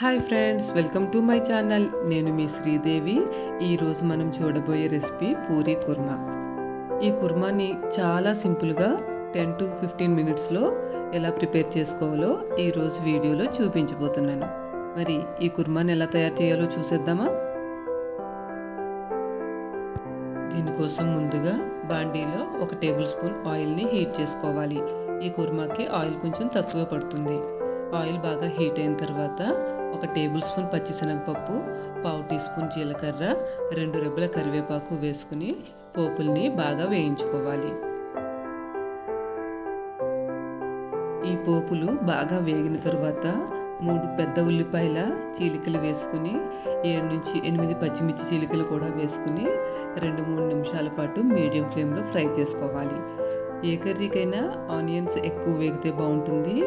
Hi friends, welcome to my channel. నేను మీ శ్రీదేవి. ఈరోజు మనం చూడబోయే రెసిపీ పూరీ కుర్మా. ఈ కుర్మాని చాలా సింపుల్గా 10 to 15 మినిట్స్లో ఎలా ప్రిపేర్ చేసుకోవాలో ఈరోజు వీడియోలో చూపించబోతున్నాను. మరి ఈ కుర్మాని ఎలా తయారు చేయాలో చూసేద్దామా? దీనికోసం ముందుగా బాండీలో 1 టేబుల్ స్పూన్ ఆయిల్ని హీట్ చేసుకోవాలి. ఈ కుర్మాకి ఆయిల్ కొంచెం తక్కువ పడుతుంది. ఆయిల్ బాగా హీట్ అయిన తర్వాత 1 టేబుల్ స్పూన్ పచ్చిశనగపప్పు, 1/2 టీ స్పూన్ జీలకర్ర, 2 రెబ్బల కరివేపాకు వేసుకుని పోపుల్ని బాగా వేయించుకోవాలి. ఈ పోపులు బాగా వేగిన తర్వాత 3 పెద్ద ఉల్లిపాయల చీలికలు వేసుకుని 7 నుంచి 8 పచ్చిమిర్చి చీలికలు కూడా వేసుకుని 2-3 నిమిషాల పాటు మీడియం ఫ్లేమ్లో ఫ్రై చేసుకోవాలి. ఏ కర్రీకైనా ఆనియన్స్ ఎక్కువ వేగితే బాగుంటుంది.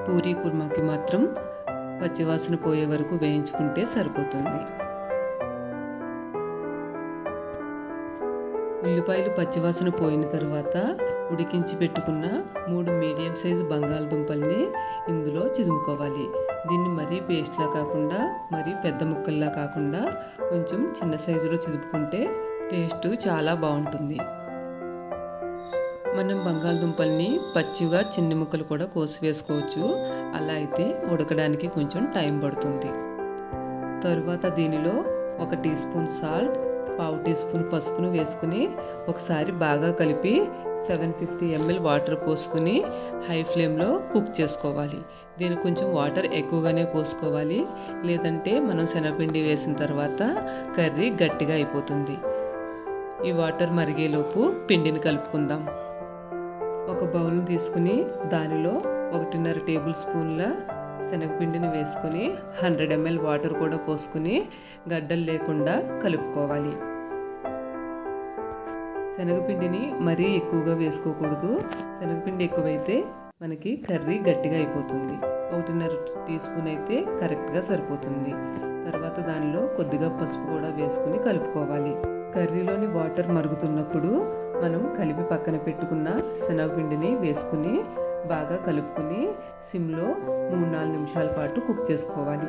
పూరీ కుర్మాకి మాత్రం పచ్చివాసన పోయే వరకు వేయించుకుంటే సరిపోతుంది. ఉల్లిపాయలు పచ్చివాసన పోయిన తర్వాత ఉడికించి పెట్టుకున్న 3 మీడియం సైజు బంగాళదుంపల్ని ఇందులో చిదుముకోవాలి. దీన్ని మరీ పేస్ట్లా కాకుండా మరీ పెద్ద ముక్కల్లా కాకుండా కొంచెం చిన్న సైజులో చిదుపుకుంటే టేస్ట్ చాలా బాగుంటుంది. మనం బంగాళదుంపల్ని పచ్చిగా చిన్ని ముక్కలు కూడా కోసి వేసుకోవచ్చు. అలా అయితే ఉడకడానికి కొంచెం టైం పడుతుంది. తరువాత దీనిలో 1 teaspoon salt, 1/2 teaspoon పసుపును వేసుకుని ఒకసారి బాగా కలిపి 750 ml వాటర్ పోసుకుని హై ఫ్లేమ్లో కుక్ చేసుకోవాలి. దీనికి కొంచెం వాటర్ ఎక్కువగానే పోసుకోవాలి, లేదంటే మనం శనగపిండి వేసిన తర్వాత కర్రీ గట్టిగా అయిపోతుంది. ఈ వాటర్ మరిగేలోపు పిండిని కలుపుకుందాం. ఒక బౌల్ని తీసుకుని దానిలో 1.5 టేబుల్ స్పూన్ల శనగపిండిని వేసుకుని 100 ml వాటర్ కూడా పోసుకుని గడ్డలు లేకుండా కలుపుకోవాలి. శనగపిండిని మరీ ఎక్కువగా వేసుకోకూడదు. శనగపిండి ఎక్కువైతే మనకి కర్రీ గట్టిగా అయిపోతుంది. 1.5 టీ స్పూన్ అయితే కరెక్ట్గా సరిపోతుంది. తర్వాత దానిలో కొద్దిగా పసుపు కూడా వేసుకుని కలుపుకోవాలి. కర్రీలోని వాటర్ మరుగుతున్నప్పుడు మనం కలిపి పక్కన పెట్టుకున్న శనగపిండిని వేసుకుని బాగా కలుపుకుని సిమ్లో 3-4 నిమిషాల పాటు కుక్ చేసుకోవాలి.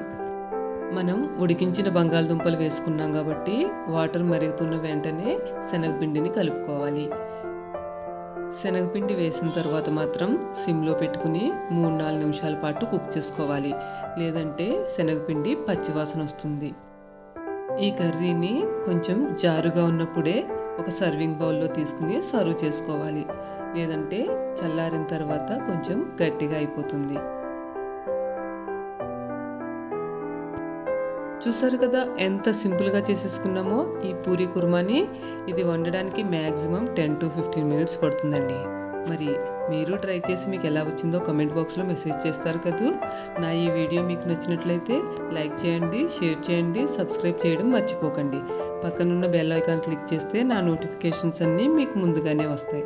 మనం ఉడికించిన బంగాళదుంపలు వేసుకున్నాం కాబట్టి వాటర్ మరుగుతున్న వెంటనే శనగపిండిని కలుపుకోవాలి. శనగపిండి వేసిన తర్వాత మాత్రం సిమ్లో పెట్టుకుని 3-4 నిమిషాల పాటు కుక్ చేసుకోవాలి, లేదంటే శనగపిండి పచ్చివాసన వస్తుంది. ఈ కర్రీని కొంచెం జారుగా ఉన్నప్పుడే ఒక సర్వింగ్ బౌల్లో తీసుకుని సర్వ్ చేసుకోవాలి, లేదంటే చల్లారిన తర్వాత కొంచెం గట్టిగా అయిపోతుంది. చూసారు కదా ఎంత సింపుల్గా చేసేసుకున్నామో ఈ పూరీ కుర్మాని. ఇది వండడానికి మ్యాక్సిమం 10 to 15 మినిట్స్ పడుతుందండి. మరి మీరు ట్రై చేసి మీకు ఎలా వచ్చిందో కమెంట్ బాక్స్లో మెసేజ్ చేస్తారు కదా. నా ఈ వీడియో మీకు నచ్చినట్లయితే లైక్ చేయండి, షేర్ చేయండి, సబ్స్క్రైబ్ చేయడం మర్చిపోకండి. పక్కనున్న బెల్ ఐకాన్ క్లిక్ చేస్తే నా నోటిఫికేషన్స్ అన్నీ మీకు ముందుగానే వస్తాయి.